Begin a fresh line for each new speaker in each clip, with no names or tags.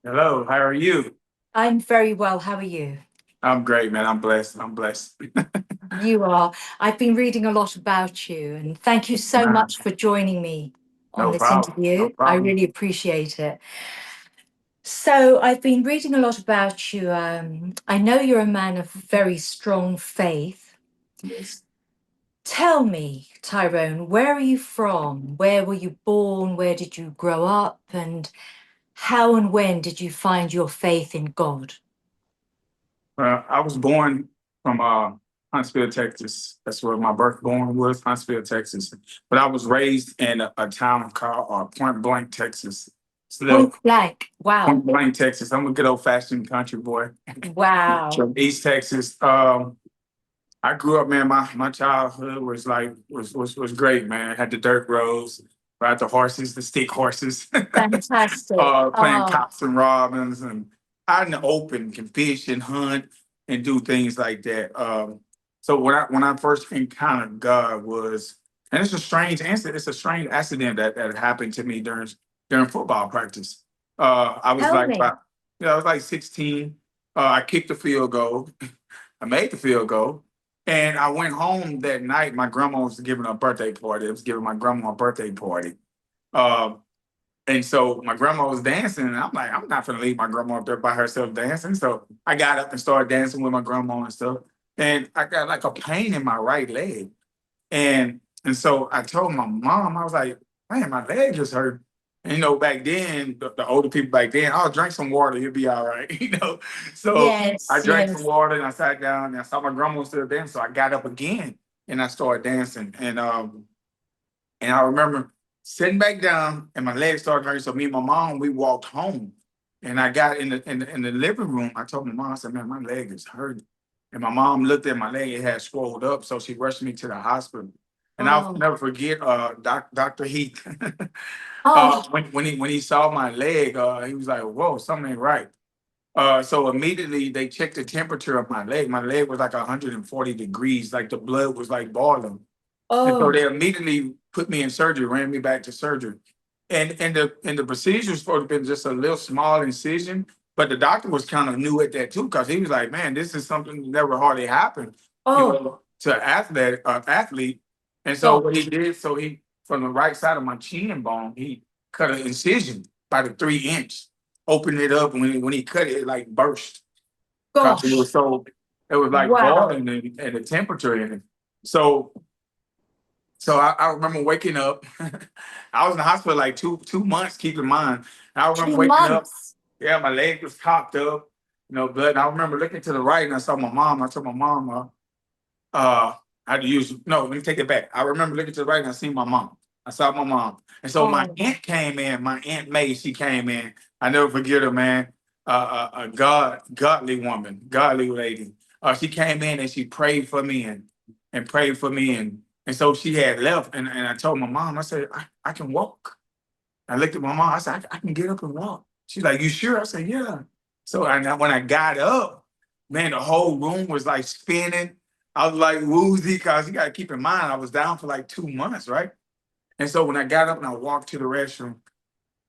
Hello, how are you?
I'm very well. How are you?
I'm great, man. I'm blessed. I'm blessed.
You are. I've been reading a lot about you, and thank you so
Nah,
much for joining me on
no
this
problem. No
interview. I
problem.
really appreciate it. So, I've been reading a lot about you. I know you're a man of very strong faith.
Yes.
Tell me, Tyrone, where are you from? Where were you born? Where did you grow up? And how and when did you find your faith in God?
I was born from Huntsville, Texas. That's where my birthborn was, Huntsville, Texas. But I was raised in a town called Point Blank, Texas. It's a little
Point blank. Wow.
Point Blank, Texas. I'm a good old fashioned country boy
Wow.
from East Texas. I grew up, man. My childhood was was great, man. I had the dirt roads, ride the horses, the stick horses,
Fantastic.
playing
Oh,
cops and robins, and out in the open, can fish and hunt and do things like that. So when I first encountered God was, and it's a strange incident. It's a strange accident that happened to me during football practice. I was
tell
like
me.
about, I was like 16. I kicked the field goal. I made the field goal. And I went home that night. My grandma was giving a birthday party. I was giving my grandma a birthday party. Um, and so my grandma was dancing, and I'm like, I'm not gonna leave my grandma up there by herself dancing. So I got up and started dancing with my grandma and stuff. And I got like a pain in my right leg. And so I told my mom, I was like, man, my leg just hurt. And, back then, the older people back then, I'll drink some water, you'll be all right, So I
Yes,
drank some
yes.
water and I sat down and I saw my grandma still dancing. So I got up again and I started dancing. And I remember sitting back down and my legs started hurting. So me and my mom, we walked home. And I got in the living room. I told my mom, I said, man, my leg is hurting. And my mom looked at my leg, it had swelled up. So she rushed me to the hospital. And I'll
Oh,
never forget Dr. Heath.
oh,
When he saw my leg, he was like, whoa, something ain't right. So immediately they checked the temperature of my leg. My leg was like 140 degrees, like the blood was like boiling. And so
oh,
they immediately put me in surgery, ran me back to surgery. And the procedure was supposed to be just a little small incision, but the doctor was kind of new at that too, because he was like, man, this is something that never hardly happened,
oh,
to an athlete. And so what he
gosh,
did, so he from the right side of my chin bone, he cut an incision by the 3 inch, opened it up, and when he cut it, it like burst because
gosh.
it was like
Wow.
boiling and the temperature in it. So I remember waking up. I was in the hospital like two months, keep in mind. I remember
Two
waking up,
months.
yeah, my leg was cocked up, blood. And I remember looking to the right and I saw my mom. I told my mom, uh, I had to use, no, let me take it back. I remember looking to the right and I seen my mom. I saw my mom. And so my
Oh,
aunt came in, my Aunt May, she came in. I never forget her, man. A godly woman, godly lady. She came in and she prayed for me and prayed for me. And so she had left. And I told my mom, I said, I can walk. I looked at my mom. I said, I can get up and walk. She's like, you sure? I said, yeah. So when I got up, man, the whole room was like spinning. I was like woozy because you got to keep in mind, I was down for like 2 months, right? And so when I got up and I walked to the restroom,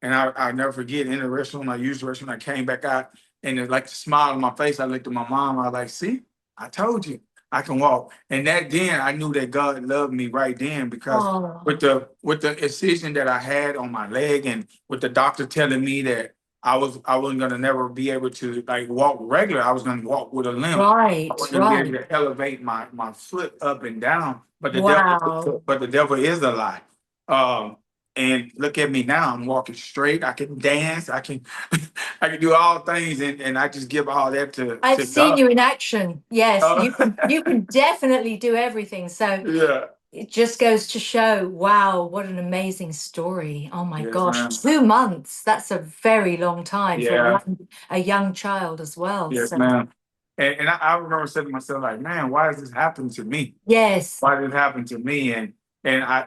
and I'll never forget in the restroom, I used the restroom, I came back out, and like the smile on my face, I looked at my mom, I was like, see, I told you I can walk. And that then I knew that God loved me right then because
oh,
with the incision that I had on my leg and with the doctor telling me that I wasn't gonna never be able to like walk regular, I was gonna walk with a limp. I
right,
wasn't gonna be able
right.
to elevate my foot up and down.
Wow.
But the devil is a lie. Um, and look at me now. I'm walking straight. I can dance. I can I can do all things and I just give all that
I've
to
seen
God.
you in action. Yes,
Uh,
you can definitely do everything. So
yeah.
it just goes to show, wow, what an amazing story. Oh my
Yes,
gosh,
ma'am.
2 months. That's a very long time for
Yeah.
a young child as well.
Yes,
So
ma'am. And I remember saying to myself, like, man, why does this happen to me?
yes,
Why did it happen to me? And I,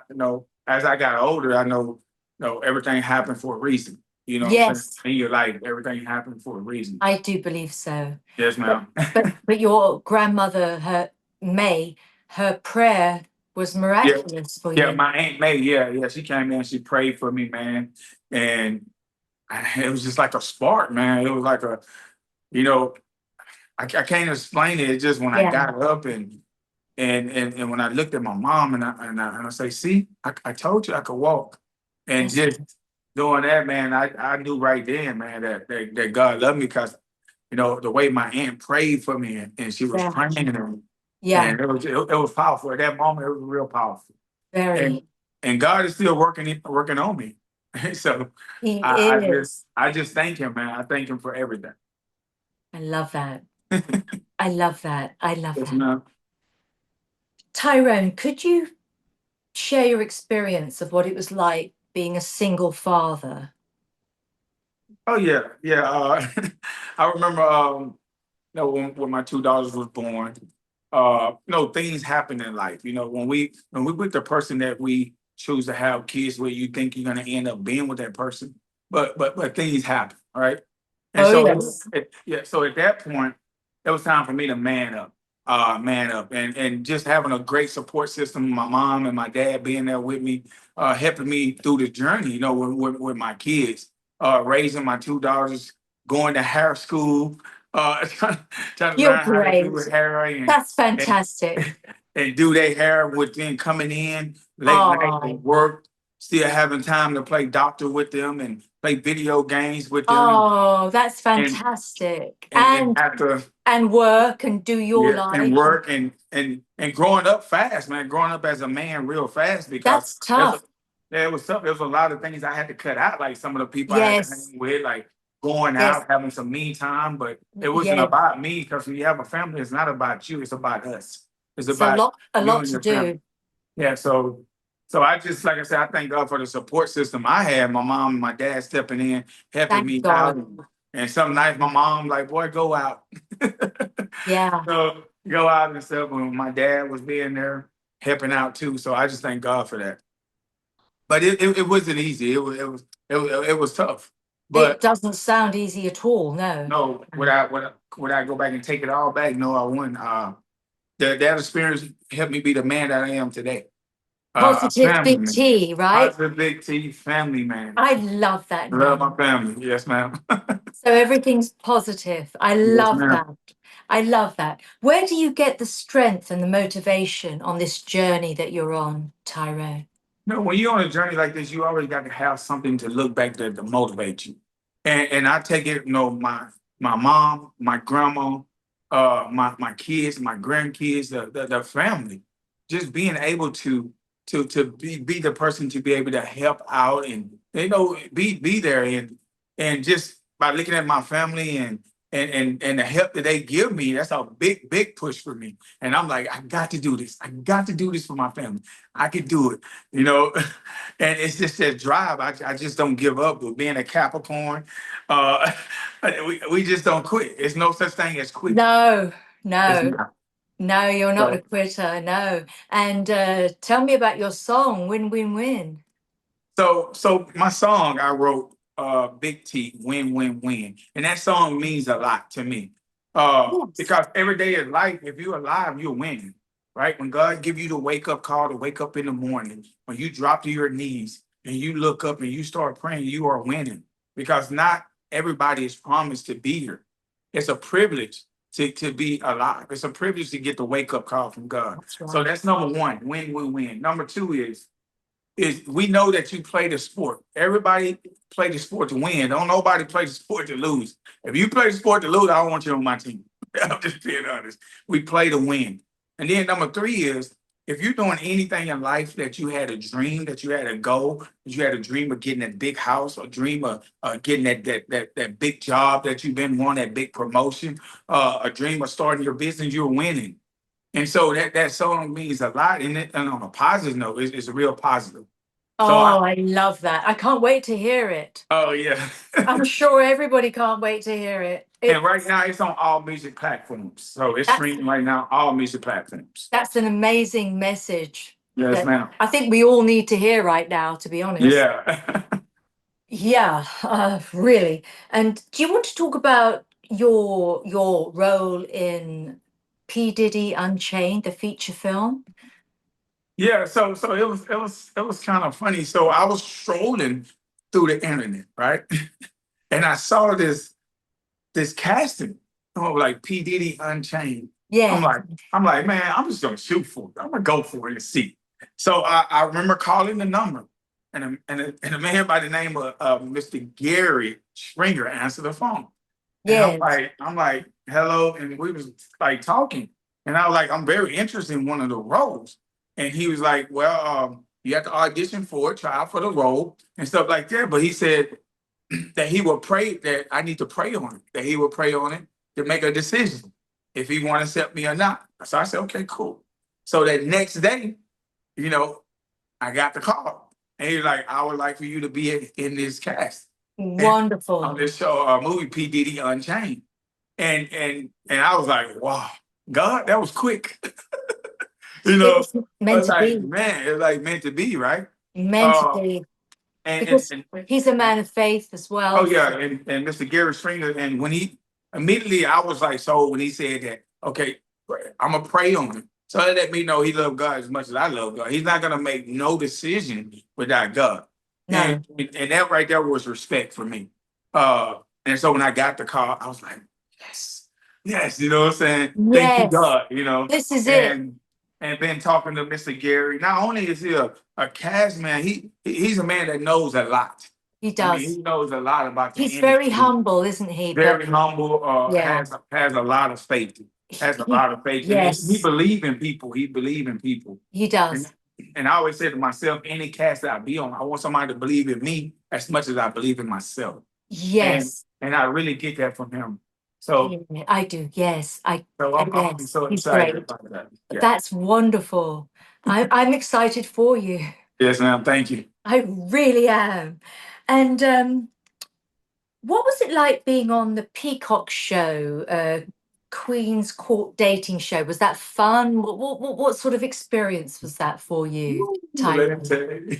as I got older, I know, everything happened for a reason. You know what I'm saying?
yes,
In your life, everything happened for a reason.
I do believe so.
Yes,
But
ma'am.
but your grandmother, her May, her prayer was
Yeah.
miraculous for
Yeah,
you.
my Aunt May, yeah, she came in, she prayed for me, man. And it was just like a spark, man. It was like a, you know, I can't explain it. It's just when I
Yeah.
got up and when I looked at my mom and I say, see, I told you I could walk. And
Yes.
just doing that, man, I knew right then, man, that God loved me because, the way my aunt prayed for me and she was
Yeah.
praying
Yeah.
and it was powerful. At that moment, it was real powerful. And
Very.
and God is still working on me. So
He
I, I
is.
just I just thank him, man. I thank him for everything.
I love that. I love that. I love
Yes,
that.
ma'am.
Tyrone, could you share your experience of what it was like being a single father?
Oh yeah, yeah. I remember when my two daughters was born, things happen in life. When we with the person that we choose to have kids with, you think you're gonna end up being with that person, but things happen, all right? And
Oh,
so
yes.
yeah, so at that point, it was time for me to man up, and just having a great support system. My mom and my dad being there with me, helping me through the journey. With my kids, raising my two daughters, going to hair school, trying to
You're
learn how to
great.
do hair
That's
and
fantastic.
and do their hair with them coming in late night
Oh,
and work, still having time to play doctor with them and play video games with them
oh, that's
and
fantastic.
and after
And work and do your
yeah and
life.
work and growing up fast, man, growing up as a man real fast because
That's
there's
tough.
a there was tough. There was a lot of things I had to cut out, like some of the people I had to
Yes.
hang with, like going
Yes.
out, having some me time. But it wasn't
Yeah.
about me because when you have a family, it's not about you, it's about us. It's
It's a
about
lot, a
you
lot
and
to
your family.
do.
Yeah, so I just like I said, I thank God for the support system I had. My mom and my dad stepping in, helping
Thank
me out,
God.
and some nights my mom like, boy, go out.
Yeah.
So go out and stuff. When my dad was being there, helping out too. So I just thank God for that. But it wasn't easy. It was tough.
It
But
doesn't sound easy at all. No.
no, would I go back and take it all back? No, I wouldn't. That experience helped me be the man that I am today. A
Positive
family
big
man.
T, right?
Positive big T, family man.
I love that
Love my
name.
family. Yes, ma'am.
So everything's positive. I
Yes,
love
ma'am.
that. I love that. Where do you get the strength and the motivation on this journey that you're on, Tyrone?
No, when you're on a journey like this, you always got to have something to look back to motivate you. And I take it, my mom, my grandma, my kids, my grandkids, the family, just being able to be the person to be able to help out and be there and just by looking at my family and the help that they give me, that's a big push for me. And I'm like, I got to do this. I got to do this for my family. I could do it, you know. And it's just that drive. I just don't give up. With being a Capricorn, uh, we just don't quit. There's no such thing as quit.
No,
It's
no,
not.
no, you're not a
So,
quitter. No. And tell me about your song, Win, Win, Win.
so my song I wrote, Big T, win, win, win. And that song means a lot to me.
Yes.
Because every day in life, if you're alive, you're winning. Right? When God give you the wake up call to wake up in the morning, when you drop to your knees and you look up and you start praying, you are winning. Because not everybody is promised to be here. It's a privilege to be alive. It's a privilege to get the wake up call from God.
That's
So
right.
that's number one, win, win, win. Number two is we know that you play the sport. Everybody play the sport to win. Don't nobody play the sport to lose. If you play the sport to lose, I don't want you on my team. I'm just being honest. We play to win. And then number three is if you're doing anything in life that you had a dream, that you had a goal, that you had a dream of getting that big house, or dream of getting that big job that you've been wanting, that big promotion, a dream of starting your business, you're winning. And so that song means a lot. And on a positive note, it's a real positive. So
Oh, I love that. I can't wait to hear it.
oh yeah.
I'm sure everybody can't wait to hear it.
And right now it's on all music platforms. So it's
That's
streaming right now, all music platforms.
that's an amazing message
Yes,
that
ma'am.
I think we all need to hear right now, to be honest.
Yeah.
Yeah, really. And do you want to talk about your role in P. Diddy Unchained, the feature film?
Yeah, so it was kind of funny. So I was strolling through the internet, right? and I saw this casting. Oh, like P. Diddy Unchained. I'm
Yes.
like, I'm like, man, I'm just gonna shoot for it. I'm gonna go for it and see. So I remember calling the number, and a man by the name of Mr. Gary Springer answered the phone. And
Yes.
I'm like, hello, and we was like talking, and I was like, I'm very interested in one of the roles, and he was like, well, you have to audition for it, try out for the role and stuff like that. But he said that he will pray that I need to pray on it, that he will pray on it to make a decision if he want to accept me or not. So I said, okay, cool. So that next day, you know, I got the call, and he's like, I would like for you to be in this cast and on
Wonderful.
this show, movie P. Diddy Unchained. And I was like, wow, God, that was quick. you
It
know,
was
I
meant
was
to
like,
be.
man, it's like meant to be, right?
Meant to
Uh,
be.
and,
Because
and,
he's a
and
man of faith as
oh
well.
yeah, and Mr. Gary Stringer, and when he immediately, I was like, so when he said that, okay, I'm gonna pray on him. So that let me know he loved God as much as I love God. He's not gonna make no decision without God.
No.
And that right there was respect for me. Uh, and so when I got the call, I was like, yes, yes, you know what I'm saying? Thank you,
Yes.
God, you know.
This is it.
And been talking to Mr. Gary. Not only is he a cast man, he's a man that knows a lot.
He
I mean, he
does.
knows a lot about the
He's very
industry.
humble, isn't he? But
Very humble,
yeah,
has a lot of faith. Has a
he
lot of faith. And he
yes,
believe in people. He believe in people.
he
And
does.
and I always say to myself, any cast that I be on, I want somebody to believe in me as much as I believe in myself.
Yes.
And I really get that from him. So
Yeah, I do. Yes.
I'm
Yes,
so
he's
excited
great.
about that. Yeah.
That's wonderful. I'm excited for you.
Yes, ma'am. Thank you.
I really am. And what was it like being on the Peacock Show, Queen's Court dating show? Was that fun? What sort of experience was that for you,
Woo, let me
Tyrone?
tell you.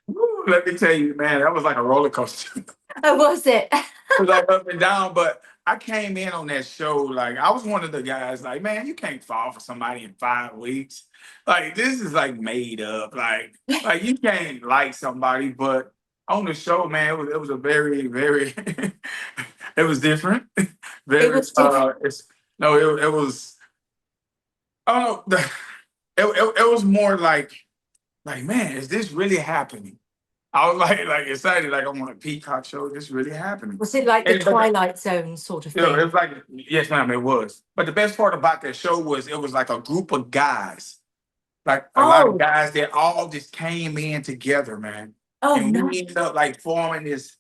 Woo, let me tell you, man, that was like a roller coaster.
Oh, was it?
It was like up and down, but I came in on that show like I was one of the guys. Like, man, you can't fall for somebody in 5 weeks. Like, this is like made up. Like you can't like somebody, but on the show, man, it was a very, very, it was different.
It
Very,
was different.
it's no, it was. Oh no, it was more like, man, is this really happening? I was like excited, like I'm on a Peacock show. This really happening.
Was it like the
And but
Twilight Zone sort of
it
thing?
was like, yes, ma'am, it was. But the best part about that show was it was like a group of guys, like a lot of
Oh,
guys that all just came in together, man.
oh
And
no.
we ended up like forming this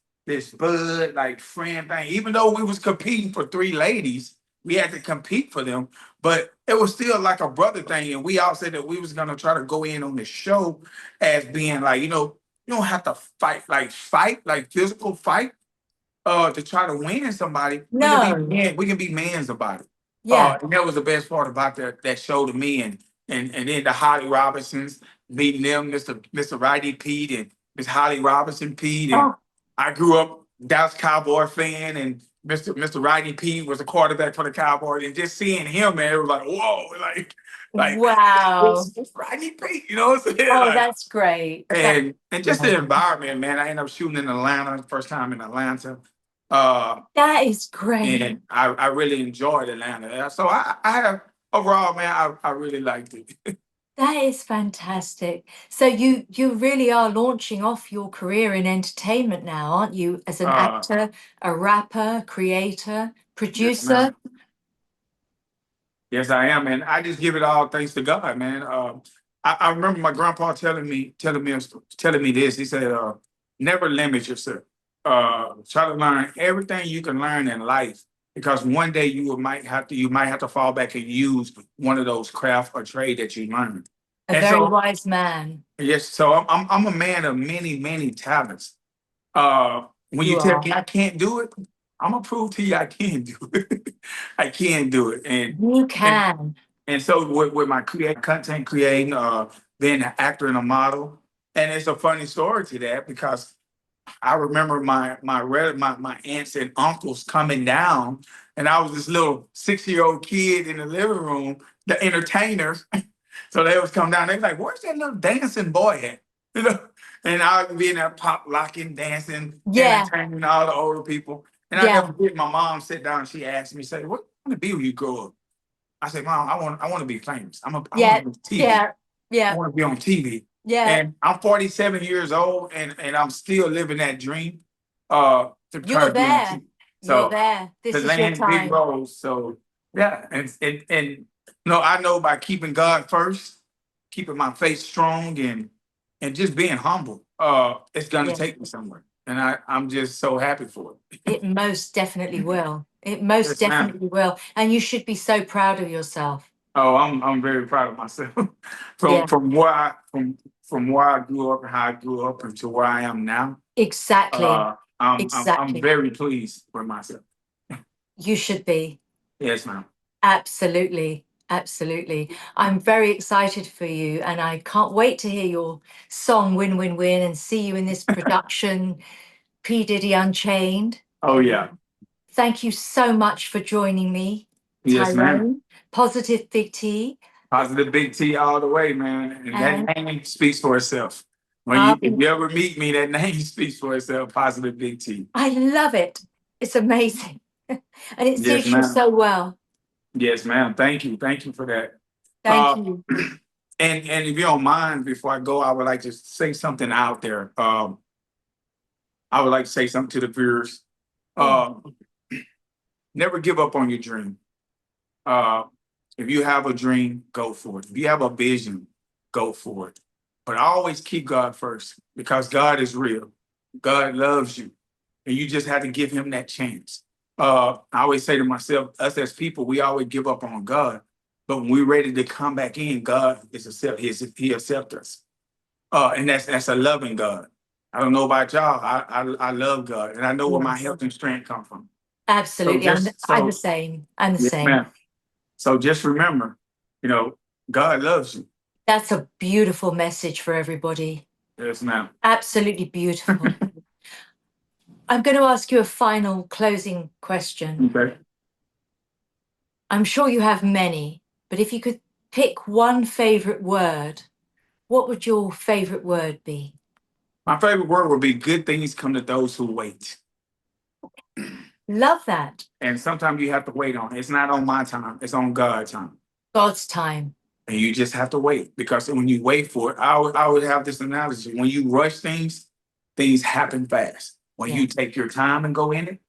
bud like friend thing. Even though we was competing for three ladies, we had to compete for them, but it was still like a brother thing. And we all said that we was gonna try to go in on the show as being like, you don't have to fight like physical fight to try to win somebody. We can be
No.
men, we can be mans about it.
Yeah.
And that was the best part about that show to me. And then the Holly Robinsons, meeting them, Mr. Rodney Pete and Miss Holly Robinson Pete. And
Oh,
I grew up Dallas Cowboy fan, and Mr. Rodney Pete was a quarterback for the Cowboys. And just seeing him, man, it was like, whoa, like
wow.
it's Rodney Pete, you know what I'm saying?
Oh,
Like,
that's great. That's
and just the environment, man. I ended up shooting in Atlanta, first time in Atlanta. Uh,
that is great.
and I really enjoyed Atlanta. So I have overall, man, I really liked it.
That is fantastic. So you really are launching off your career in entertainment now, aren't you? As an
Uh,
actor, a rapper, creator,
yes,
producer.
ma'am. Yes, I am, and I just give it all thanks to God, man. I remember my grandpa telling me this. He said, "Never limit yourself. Try to learn everything you can learn in life, because one day you might have to fall back and use one of those craft or trade that you learned."
A
And
very
so,
wise man.
yes, so I'm a man of many talents. When you
You
tell
are.
me I can't do it, I'm gonna prove to you I can do it. I can do it,
You
and
can.
and so with my content creating, being an actor and a model, and it's a funny story to that because I remember my aunts and uncles coming down, and I was this little 6-year-old kid in the living room, the entertainers. So they was come down. They was like, "Where's that little dancing boy at?" You know, and I would be in there pop locking, dancing,
Yeah.
entertaining all the older people. And I never forget, my mom sat down and she asked me, said, "What do you want to be when you grow up?" I said, "Mom, I want to be famous. I want to be on TV. I want to be on TV." And I'm 47 years old, and I'm still living that dream. To try
You're
to be on
there.
TV.
You're
So
there.
to
This is your
land big
time.
roles. So yeah, and no, I know by keeping God first, keeping my faith strong, and just being humble, it's gonna
Yes.
take me somewhere. And I'm just so happy for it.
It most definitely will. It most
Yes, ma'am.
definitely will. And you should be so proud of yourself.
Oh, I'm very proud of myself
Yeah,
from where from where I grew up and how I grew up and to where I am now.
exactly.
I'm
Exactly.
very pleased with myself.
You should be.
Yes, ma'am.
Absolutely. Absolutely. I'm very excited for you, and I can't wait to hear your song Win Win Win and see you in this production, P. Diddy Unchained.
Oh yeah.
Thank you so much for joining me,
Yes, ma'am.
Tyrone. Positive Big T.
Positive Big T all the way, man. And
And
that name speaks for itself.
I'll
If
be,
you ever meet me, that name speaks for itself. Positive Big T.
I love it. It's amazing. And it
Yes,
suits you
ma'am.
so well.
Yes, ma'am. Thank you. Thank you for that.
Thank
Uh,
you.
and if you don't mind, before I go, I would like to say something out there. I would like to say something to the viewers.
Yeah.
Never give up on your dream. Uh, if you have a dream, go for it. If you have a vision, go for it. But always keep God first, because God is real. God loves you, and you just have to give him that chance. I always say to myself, us as people, we always give up on God, but when we're ready to come back in, God he accepts us. And that's a loving God. I don't know about y'all. I love God, and I know where my
Yes.
help and strength come from. So
Absolutely. I'm the same. I'm the
yes,
same.
ma'am. So just remember, God loves you.
That's a beautiful message for everybody.
Yes, ma'am.
Absolutely beautiful. I'm going to ask you a final closing question.
Okay.
I'm sure you have many, but if you could pick one favorite word, what would your favorite word be?
My favorite word would be good things come to those who wait.
Love that.
And sometimes you have to wait on it. It's not on my time, it's on God's time.
God's time.
And you just have to wait, because when you wait for it, I would have this analogy. When you rush things, things happen fast. When you take your time and go in it,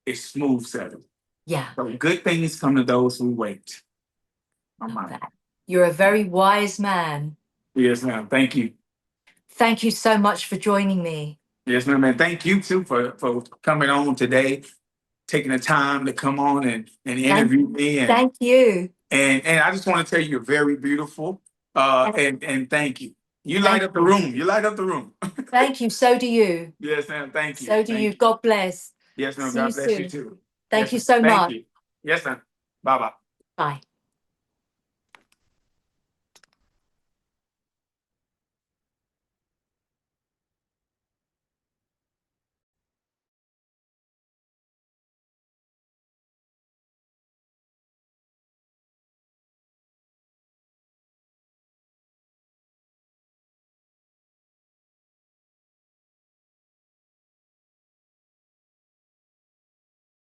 it's smooth sailing.
Yeah.
So good things come to those who wait.
Love that. You're a very wise man.
Yes, ma'am. Thank you.
Thank you so much for joining me.
Yes, ma'am. And thank you too for coming on today, taking the time to come on and interview me. And
Thank you.
and I just want to tell you, you're very beautiful. And thank you. You light
Thank
up the room. You light up the room.
Thank you. So do you.
Yes, ma'am. Thank you.
So do you. God bless.
Yes, ma'am.
See you
God bless you
soon.
too.
Thank
Yes,
you
ma'am.
so
Thank
much.
you. Yes, ma'am. Bye bye.
Bye.